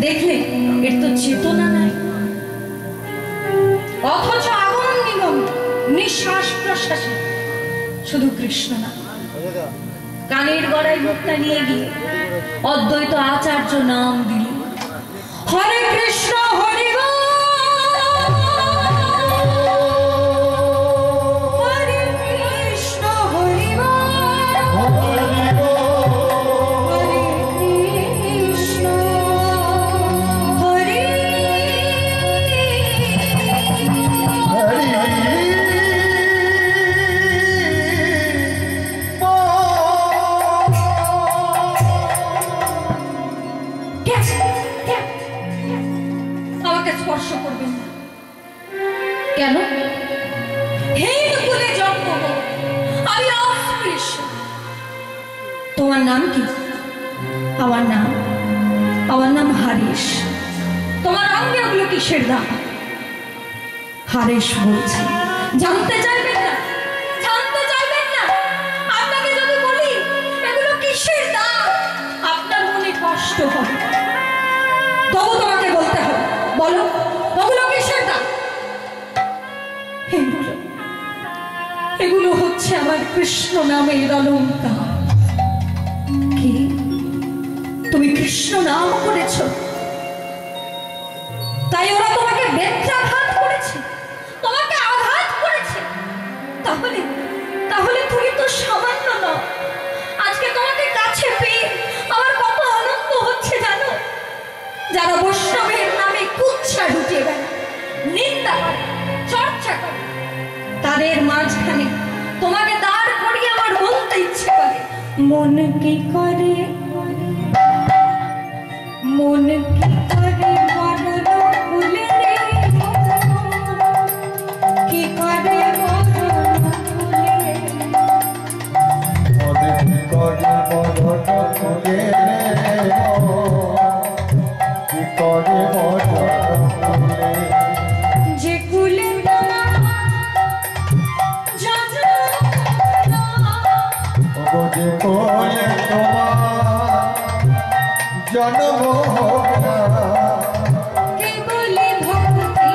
দেখলে এর তো চেতনা নাই, অথচ আগমন নিগম নিঃশ্বাস প্রশ্বাসে শুধু কৃষ্ণ না। কানের গড়ায় মুক্তা নিয়ে গিয়ে অদ্বৈত আচার্য নাম দিল, হরে কৃষ্ণ হরি বল, হরে কৃষ্ণ হরি বল, হরে কৃষ্ণ হরি স্পর্শ করবেন না কেন? হেতুকুলে জন্ম, আমি অস্পৃশ্য। তোমার নাম কি? আমার নাম হারেশ। তোমার অঙ্গে ওগুলো কিসের দাম? হারেশ বলছি, জানতে চাইবেন না? জানতে চাইবেন না? আপনাকে যদি বলি এগুলো কিসের দাম, আপনার মনে কষ্ট হবে, তবু তোমাকে বলতে হবে। বলো, ওগুলো কিসের দাম? এগুলো হচ্ছে আমার কৃষ্ণ নামের অলঙ্কার। কি তুমি কৃষ্ণ নাম করেছ, তাই ওরা তোমাকে বেত্রাঘাত করেছে, তোমাকে আঘাত করেছে। তাহলে তুমি তো সামান্য নও। আজকে তোমাকে কাছে পেয়ে আমার কত আনন্দ হচ্ছে জানো? যারা বৈষ্ণবের নামে কুৎসা ঢুকিয়ে বেড়ায়, নিন্দা করে, চর্চা করে, তাদের মাঝখানে তোমাকে দাঁড় করিয়ে আমার বলতে ইচ্ছে করে, মন কি করে, মন কি করে বড় ফুলে রে, কি করে বড় ফুলে, মন কি করে বড় ফুলে রে, যে কুলে তোমার জন্ম কে বলে ভক্তি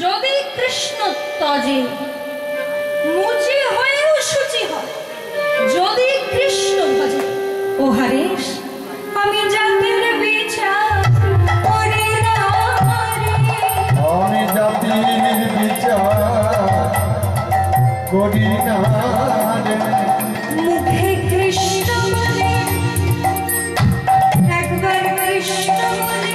যদি কৃষ্ণ তজে মুচি হয়েও শুচি হয়, যদি কৃষ্ণ ভজে। ও হরেশ, আমি জাতির বিচার করি না রে, আমি জাতির বিচার করি না রে, মুখে কৃষ্ণ বলে, একবার কৃষ্ণ বলে,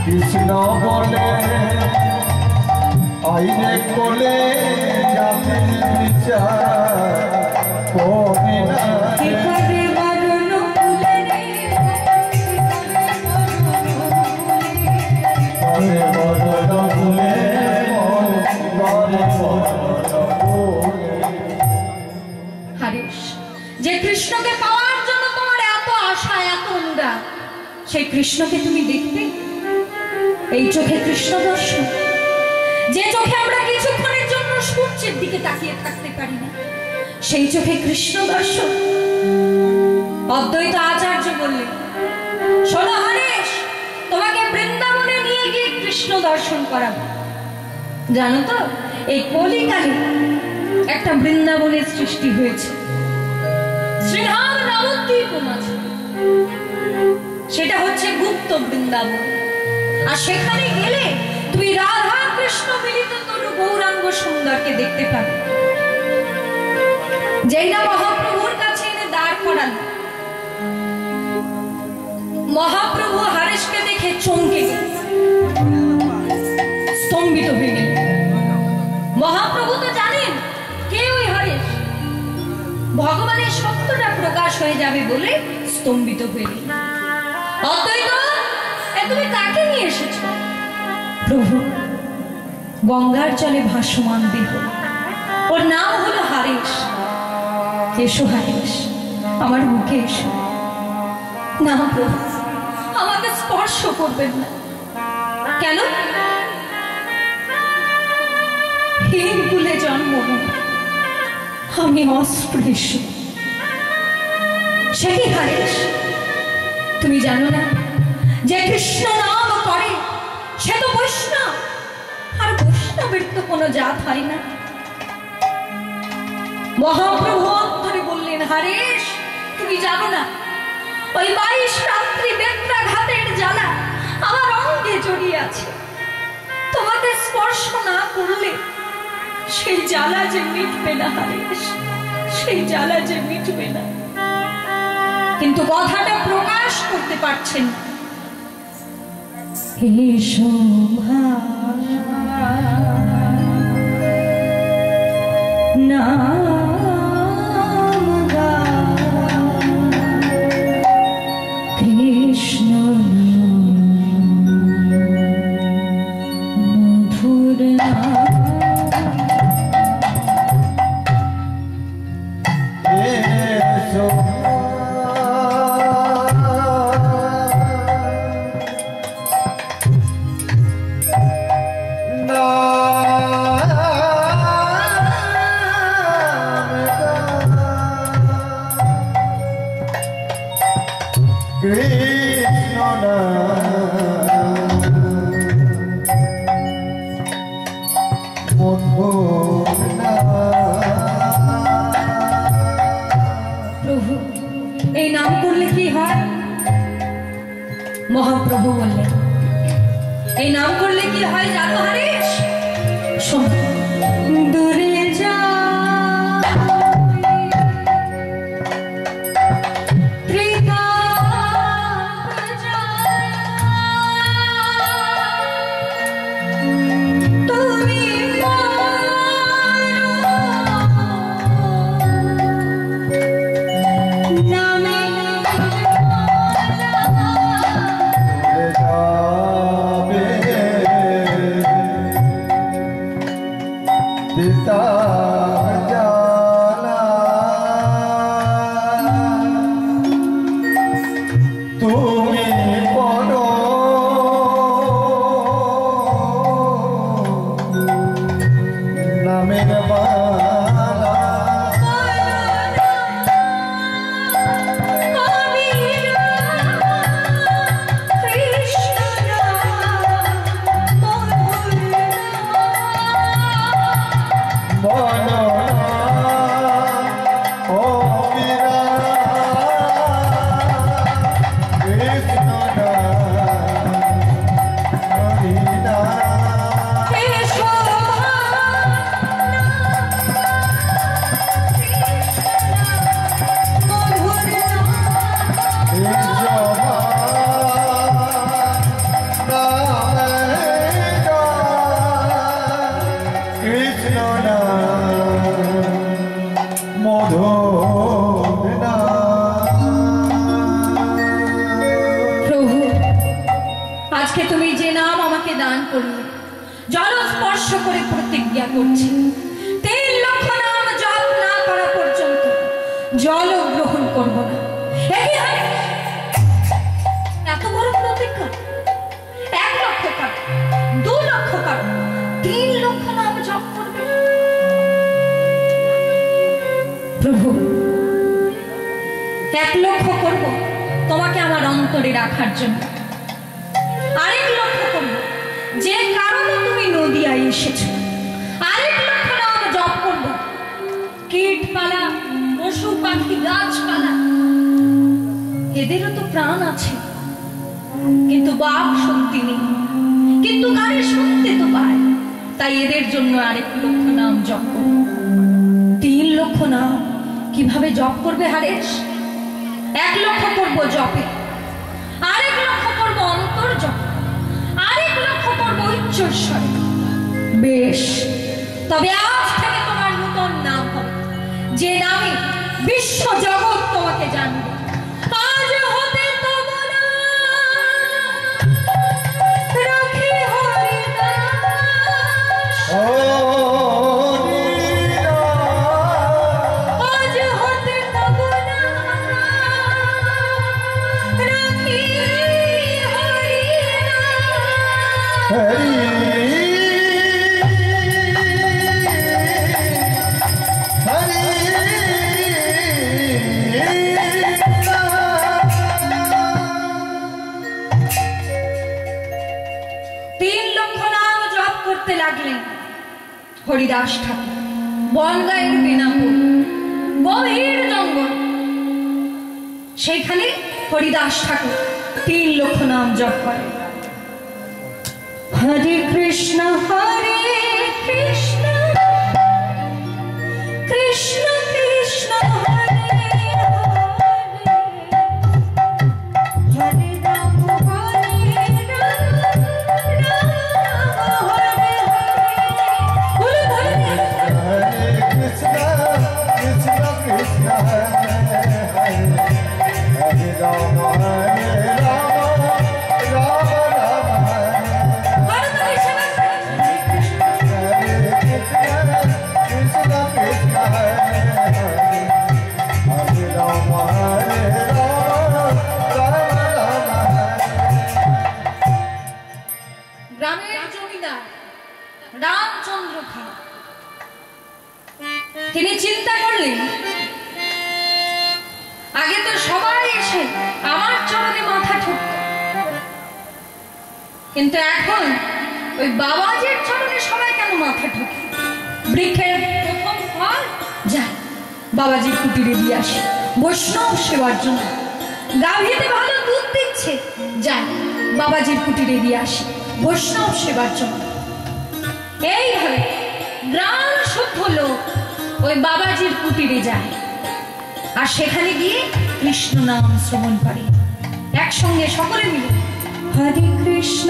কৃষ্ণ বলে আইনে কোলে জাতির বিচার করি না রে, মরণ কুলে রে, মরণ কুলে, হারেশ, যে কৃষ্ণকে পাওয়ার জন্য তোমার এত আশা, এত অনুরাগ, সেই কৃষ্ণকে তুমি দেখবে? এই চোখে কৃষ্ণ দর্শন, যে চোখে আমরা কিছুক্ষণের জন্য সূর্যের দিকে তাকিয়ে থাকতে পারি না, সেই চোখে কৃষ্ণ দর্শন। অদ্বৈত আচার্য বললেন, শোনো হরেশ, তোমাকে বৃন্দাবনে নিয়ে গিয়ে কৃষ্ণ দর্শন করাবো। জানো তো, এই কলিকালে একটা বৃন্দাবনের সৃষ্টি হয়েছে, শ্রীধাম নবদ্বীপ মাঝে। সেটা হচ্ছে গুপ্ত বৃন্দাবন। আর সেখানে গেলে তুমি রাধা কৃষ্ণ মিলিত তরু গৌরাঙ্গ সুন্দরকে দেখতে পাবে। যেই না মহাপ্রভুর কাছে এনে দাঁড় করান, মহাপ্রভু হরেশকে দেখে চমকে গেলেন, স্তম্ভিত হয়ে গেলেন। মহাপ্রভু তো জানেন কে ওই হরেশ, ভগবানের সত্যটা প্রকাশ হয়ে যাবে বলে স্তম্ভিত হয়ে গেলেন। অদ্বৈত, তুমি কাকে নিয়ে এসেছো? প্রভু, গঙ্গার জলে ভাসমান দেহ, ওর নাম হলো হারিস। এসো হারিস, আমার মুখে এসো। না প্রভু, আমাকে স্পর্শ করবেন না। কেন? হীন কুলে জন্ম, আমি অস্পৃশ্য। সে কি হারিস, তুমি জানো না যে কৃষ্ণ নাম করে সে তো বৈষ্ণব, আর বৈষ্ণবের তো কোনো জাত হয় না। মহাপ্রভু অন্তরে বললেন, হারিস তুমি জানো না ওই 22 রাত্রি বেত্রাঘাতের জ্বালা আমার অঙ্গে জড়িয়ে আছে। তোমাকে স্পর্শ না করলে সেই জ্বালা যে মিটবে না হারিস, সেই জ্বালা যে মিটবে না। কিন্তু কথাটা প্রকাশ করতে পারছেন না। কৃষ্ণ মধুর মহাপ্রভু বললেন, এই নাম করলে কি হয় জানো হারিস? দূরে যা জলস্পর্শ করে প্রতিজ্ঞা করছি 3 লক্ষ নাম জপ না করা পর্যন্ত জল গ্রহণ করব না। এত বড় প্রতিজ্ঞা! 1 লক্ষ কার, 2 লক্ষ কার, 3 লক্ষ নাম জপ করবে। প্রভু, 1 লক্ষ করব তোমাকে আমার অন্তরে রাখার জন্য, আরেক লক্ষ করব যে কারণে তুমি নদিয়ায় এসেছো, আরেক লক্ষ নাম জপ করব কীটপালা, পশু পাখি, গাছপালা, এদেরও তো প্রাণ আছে কিন্তু বাক শক্তি নেই, কিন্তু কানে শুনতে তো পায়, তাই এদের জন্য আরেক লক্ষ নাম জপ করব। 3 লক্ষ নাম কিভাবে জপ করবে হারেশ? 1 লক্ষ করব জপে, আরেক লক্ষ করব অন্তর জপ, আরেক লক্ষ করব উচ্চস্বরে। বেশ, তবে আজ থেকে তোমার নতুন নাম হবে, যে নামে বিশ্ব জগৎ তোমাকে জানবে। আজ হতে তোমার হরিদাস ঠাকুর বনগাঁয়ের বিনাপুর গভীর জঙ্গল, সেইখানে হরিদাস ঠাকুর 3 লক্ষ নাম জপ করে। হরে কৃষ্ণ কৃষ্ণ কৃষ্ণ কৃষ্ণ হরে হরে রাম হরে Ram Ram Ram Hare Hare Hare Krishna, Krishna Krishna Hare Hare, Hare Rama, Hare Rama, Rama Rama Hare Krishna, Krishna Hare Hare, Hare Rama, Hare Rama, Rama Rama Hare। গ্রামের জমিদার রামচন্দ্র খাঁ তিনি চিন্তা করলেন, আগে তো সবাই এসে আমার চরণে মাথা ঠুকত, কিন্তু এখন ওই বাবাজির চরণে সবাই কেন মাথা ঠুকে? বৃক্ষের প্রথম ফল যাই বাবাজির কুটিরে দিয়ে আসে বৈষ্ণব সেবার জন্য। গাভীতে ভালো দুধ দিচ্ছে, যাই বাবাজির কুটিরে দিয়ে আসে বৈষ্ণব সেবার জন্য। এইভাবে গ্রাম শুদ্ধ লোক ওই বাবাজির কুটিরে যায় আর সেখানে গিয়ে কৃষ্ণ নাম শ্রবণ করে। একসঙ্গে সকলে মিলে হরে কৃষ্ণ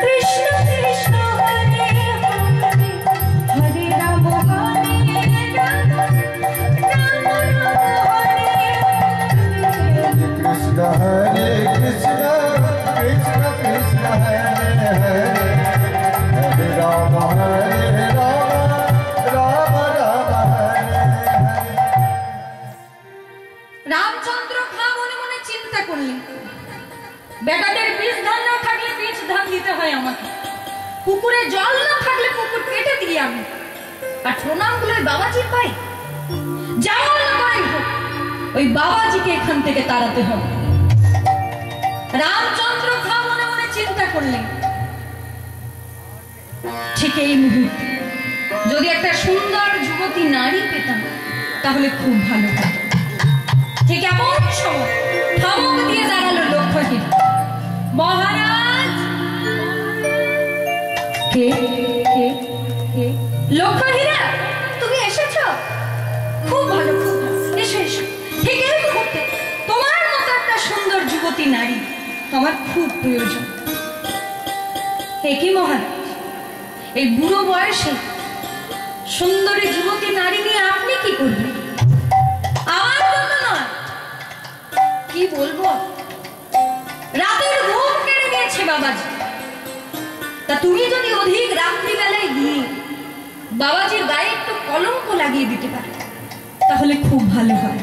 কৃষ্ণ কৃষ্ণ হরে হরে, হরে রাম হরে Ram Ram Ram Hare Hare. Krishna Hare Krishna, Krishna Krishna Hare Hare, Hare Rama, Hare Rama, Rama Rama Hare Hare। Ramchandra Khan মনে মনে চিন্তা করলেন, বেটাদের বীজ ধান না থাকলে বীজ ধান দিতে হয় আমাকে, পুকুরে জল না থাকলে পুকুর কেটে দিই আমি, আর প্রণামগুলো বাবাজির পাই, যেমন করে হোক ওই বাবাজিকে এখান থেকে তাড়াতে হবে। রামচন্দ্র খাঁ মনে মনে চিন্তা করলেন, ঠিক এই মুহূর্তে যদি একটা সুন্দর যুবতী নারী পেতাম তাহলে খুব ভালো হতো। ঠিক এমন সময় ধমক দিয়ে দাঁড়ালো লক্ষ্মীর। মহারাজ! কে কে কে? লক্ষ্মীরা, তুমি এসেছো? খুব ভালো, খুব ভালো, এসো এসো। ঠিক এই মুহূর্তে তোমার মতো একটা সুন্দর যুবতী নারী আমার খুব প্রয়োজন। কি মহারাজ, এই বুড়ো বয়সে সুন্দরী যুবতী নারী নিয়ে আপনি কি করবেন? আমার জন্য নয়, কি বলবো, রাতের ঘুম কেড়ে নিয়েছে বাবাজি। তা তুমি যদি অধিক রাত্রিবেলায় গিয়ে বাবাজির গায়ে একটু কলঙ্ক লাগিয়ে দিতে পারো তাহলে খুব ভালো হয়।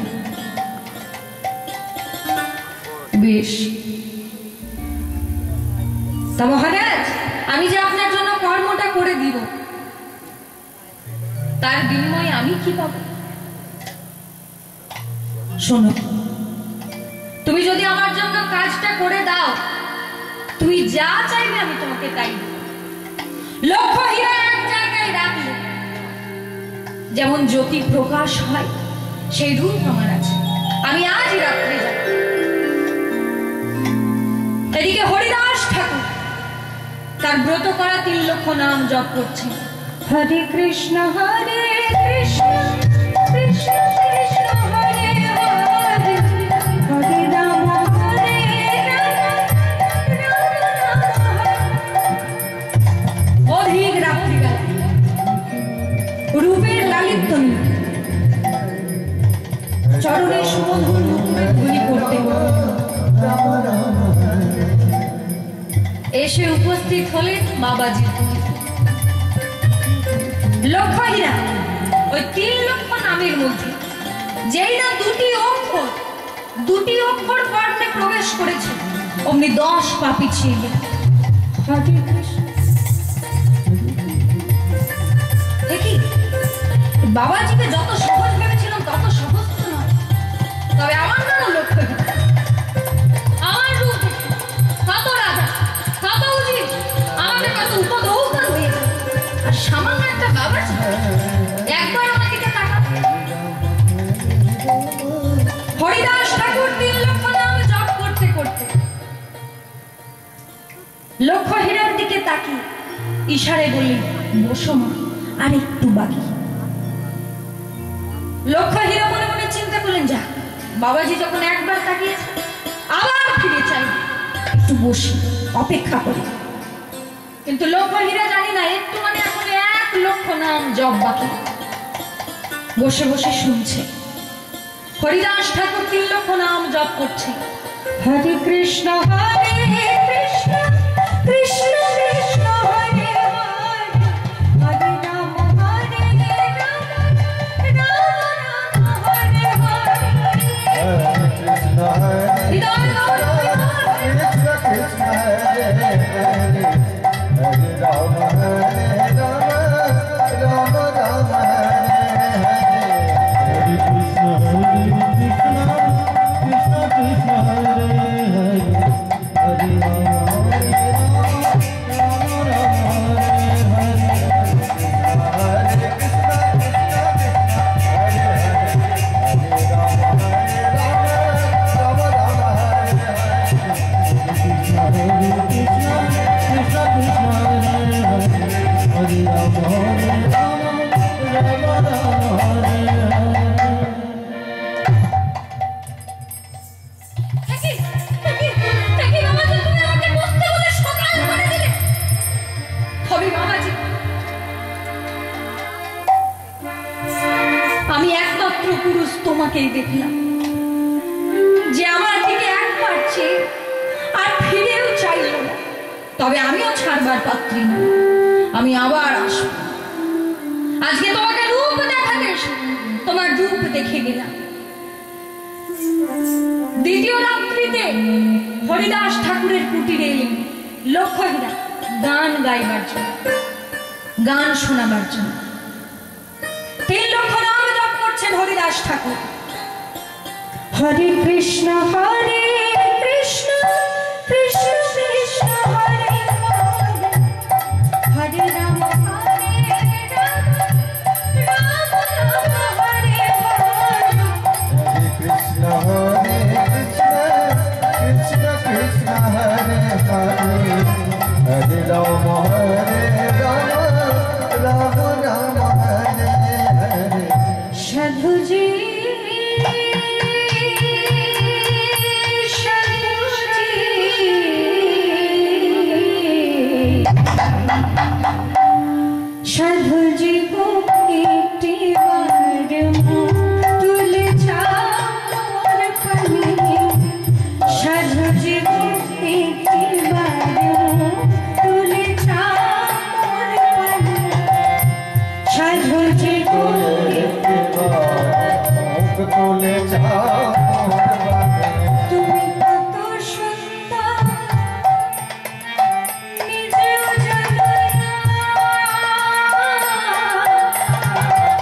বেশ, তা মহারাজ, আমি যে আপনার জন্য কর্মটা করে দিব তার বিনিময়ে আমি কি পাবো? শোনো, তুমি যদি আমার জন্য কাজটা করে দাও, তুমি যা চাইবে আমি তোমাকে তাই দেব। লক্ষ্য হীরা এক জায়গায় রাখলে যেমন জ্যোতি প্রকাশ হয় সেই রূপ আমার আছে। আমি আজই রাত্রে যাব। এদিকে হরিদাস ঠাকুর তার ব্রত করা 3 লক্ষ নাম জপ করছে। হরে কৃষ্ণ কৃষ্ণ কৃষ্ণ কৃষ্ণ হরে হরে, হরে রাম হরে রাম রাম রাম হরে। অধিক রাত্রিবেলা রূপের লালিত্য নিয়ে চরণে সুমধুর ধ্বনি করতে এসে উপস্থিত হলেন বাবাজি। লক্ষ্মীরা ওই 3 লক্ষ নামের মধ্যে যেই না দুটি অক্ষর কর্ণে প্রবেশ করেছে অমনি 10 পা পিছিয়ে গেল। হরে কৃষ্ণ। দেখি বাবাজিকে যত সহজ ভেবেছিলাম তত সহজ তো নয়। তবে আমার নাম লক্ষ্য, আমার রূপ কত রাজা, কত উচিত, আমাদের কত উপদৌকান হয়ে গেল। ঠাকুর 3 লক্ষ নাম জপ করতে করতে লক্ষ্য হীরার দিকে তাকিয়ে ইশারায় বললেন, বসো মা, আর একটু বাকি। লক্ষ্য হীরা মনে মনে চিন্তা করলেন, যা বাবাজি যখন একবার তাকিয়েছে আবার ফিরে চাই, একটু বসি, অপেক্ষা করি। কিন্তু লক্ষ্য হীরা জানি না একটু মানে এখন 1 লক্ষ নাম জপ বাকি। বসে বসে শুনছে হরিদাস ঠাকুর 3 লক্ষ নাম জপ করছে, হরে কৃষ্ণ হরে কৃষ্ণ কৃষ্ণ কৃষ্ণ হরে হরে, হরে রাম হরে Ram Ram Ram Hare Hare. Krishna Hare Krishna Krishna Hare Hare, Hare Rama Hare Rama Rama Rama Hare Hare, Hare Krishna Krishna Krishna Hare Hare, Hare Rama Hare Rama Rama Rama Hare Hare, Hare Krishna Hare Rama Hare Rama Rama Rama Hare Hare, Hare Krishna Krishna Krishna Hare Hare, Hare Rama Hare Rama Rama Rama Hare Hare। আমি একমাত্র পুরুষ তোমাকেই দেখলাম, যে আমার দিকে একবার চেয়ে আর ফিরেও চাইল না। তবে আমিও ছাড়বার পাত্রী না, আমি আবার আসবো। আজকে তোমাকে রূপ দেখাতে এসে তোমার রূপ দেখে গেলাম। দ্বিতীয় রাত্রিতে হরিদাস ঠাকুরের কুটিরে এলেন লক্ষ্য হীরা গান গাইবার জন্য, গান শোনাবার জন্য। 3 লক্ষ নাম জপ করছেন হরিদাস ঠাকুর, হরে কৃষ্ণ হরে কৃষ্ণ কৃষ্ণ কৃষ্ণ হরে হরে, হরে রাম হরে Ram Ram Ram Hare Hare, Hare Krishna Krishna Krishna Hare Hare, Hare Rama Hare Rama Rama Rama Hare Hare, সাধুজি সাধুজি গো একটি বার তুলে চাওয়ার পানি, সাধুজি গো একটি বার তুলে চাওয়ার পানি, সাধুজি গো মুখ তুলে যাও তুমি কত সুন্দর নিজেও জানো না,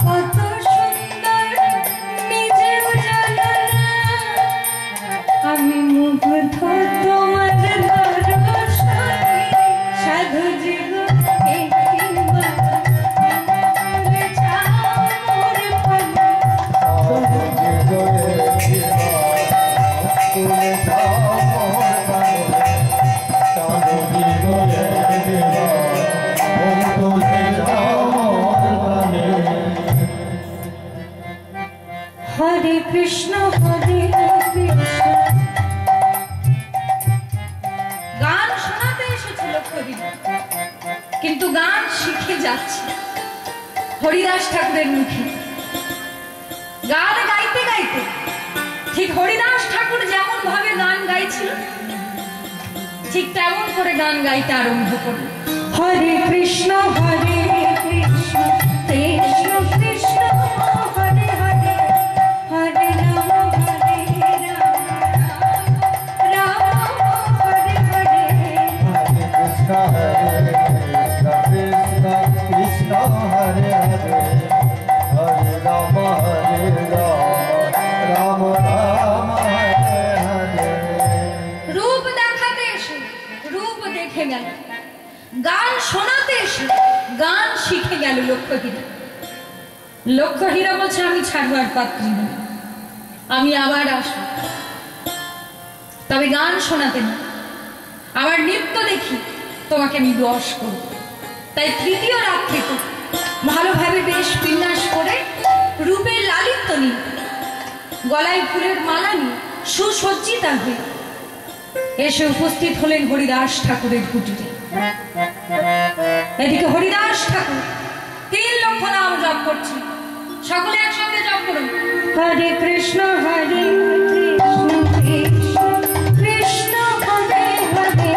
কত সুন্দর নিজেও জানো না, আমি মুগ্ধ তোমার দর্শনে, সাধুজি গো একটিবার তুলে যাও মোর পানে, তুলে যাও মোর পানে, সাধুজি গো একটিবার তুলে যাও মোর পানে। হরে কৃষ্ণ হরে কৃষ্ণ। গান শোনাতে এসেছে লক্ষ্য হীরা, কিন্তু গান শিখে যাচ্ছে হরিদাস ঠাকুরের মুখে। গান গাইতে গাইতে ঠিক হরিদাস ঠাকুর যেমন ভাবে গান গাইছিল ঠিক তেমন করে গান গাইতে আরম্ভ করল, হরে কৃষ্ণ কৃষ্ণ কৃষ্ণ হরে হরে, হরে Ram Ram Hare Hare, Hare Krishna Krishna Krishna Hare Hare, Hare Rama Hare Rama Rama Rama Hare Hare। রূপ দেখাতে এসে রূপ দেখে গেল, গান শোনাতে এসে গান শিখে গেল লক্ষ্য হীরা। লক্ষ্য হীরা বলছে, আমি ছাড়বার পাত্রী নই, আমি আবার আসবো। তবে গান শোনাতে না, আমার নৃত্য দেখি তোমাকে আমি দোষ করব। তাই তৃতীয় রাত থেকে ভালোভাবে বেশ বিন্যাস করে রূপের লালিত্য নিয়ে, গলায় ফুলের মালা নিয়ে সুসজ্জিতা হয়ে এসে উপস্থিত হলেন হরিদাস ঠাকুরের কুটিরে। এদিকে হরিদাস ঠাকুর 3 লক্ষ নাম জপ করছে। সকলে একসঙ্গে জপ করুন, হরে কৃষ্ণ হরে কৃষ্ণ কৃষ্ণ কৃষ্ণ হরে হরে,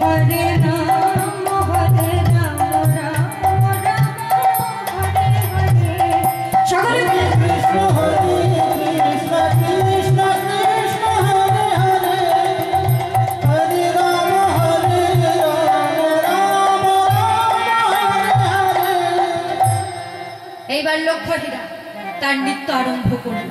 হরে রাম হরে রাম রাম রাম হরে হরে। সকলে বলে কৃষ্ণ হরে কৃষ্ণ কৃষ্ণ কৃষ্ণ হরে হরে, হরে রাম রাম হরে হরে। এইবার লক্ষ্মীরা তার নৃত্য আরম্ভ করল।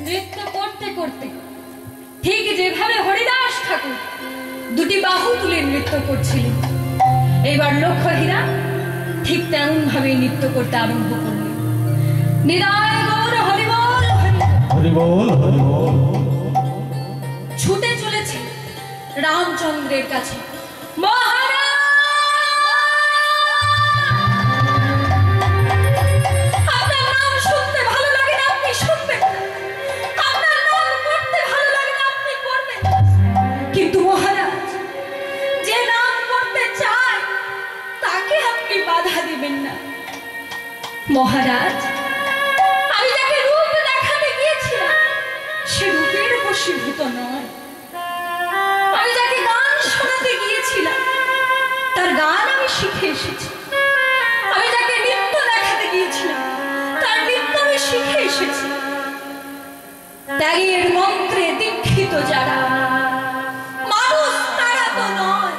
নৃত্য করতে করতে ঠিক যেভাবে হরিদাস ঠাকুর 2টি বাহু তুলে নৃত্য করছিলেন, এবার লক্ষ্মীরা ঠিক তেমন ভাবে নৃত্য করতে আরম্ভ করলেন। নিদায় গৌর হরি বল হরি বল হরি বল। ছুটে চলেছে রামচন্দ্রের কাছে। মহারাজ, আপনার নাম শুনতে ভালো লাগে না, আপনি শুনবেন না। আপনার নাম করতে ভালো লাগে না, আপনি করবেন না। কিন্তু মহারাজ, যে নাম করতে চায় তাকে আপনি বাধা দিবেন না। মহারাজ, আমি যাকে রূপ দেখাতে গিয়েছিলাম সে রূপের বশীভূত নয়। আমি যাকে গান শোনাতে গিয়েছিলাম তার গান আমি শিখে এসেছি। আমি যাকে নৃত্য দেখাতে গিয়েছিলাম তার নৃত্য আমি শিখে এসেছি। ত্যাগের মন্ত্রে দীক্ষিত যারা মানুষ তারা তো নয়,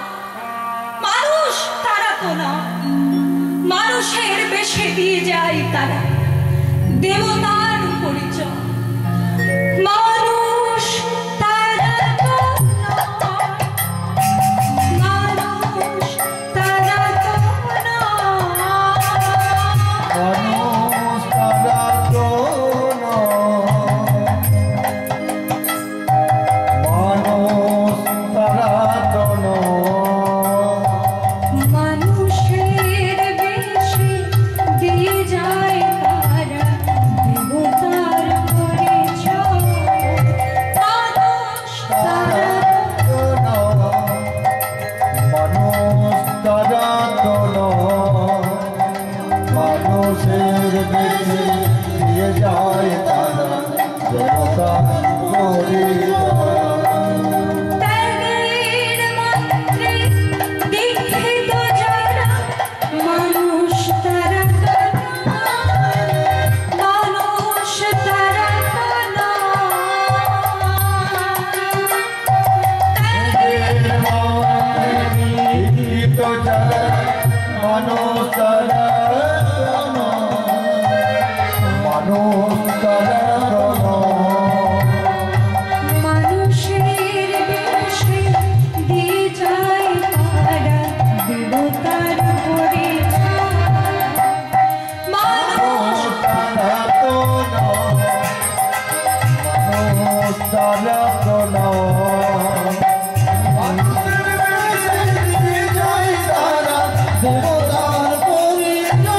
মানুষ তারা তো নয়, মানুষের বেশে দিয়ে যায় তারা দেবতার পরিচয়। মানুষ তারা তো নয়, মানুষ তারা তো নয়, মানুষ তারা তো নয়, মানুষ তারা তো নয়। মানুষের বেশে দিয়ে যায় তারা মানুষ তারা মানুষ তারা মানুষের বেশে দিয়ে যায় তারা দেবতার পরিচয়। মানুষ তারা তো মানুষ তারা তো দেবতার পরিচয় দেবতার পরিচয়।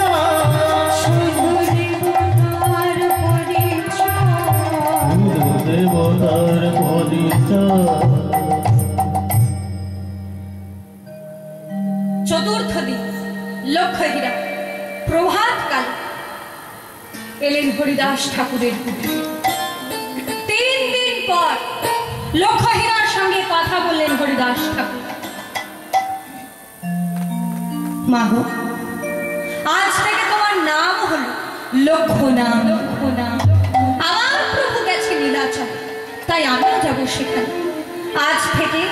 দেবতার পরিচয়। চতুর্থ দিন লক্ষ্মীরা প্রভাত কাল এলেন হরিদাস ঠাকুরের কুটিরে। 3 দিন পর লক্ষ্মীরার সঙ্গে কথা বললেন হরিদাস ঠাকুর। মাগো, আজ থেকে তোমার নাম হলো লক্ষ্মণাম। লক্ষ্মণাম আমার প্রভু গেছে নীলাচল, তাই আমিও যাব সেখানে। আজ থেকে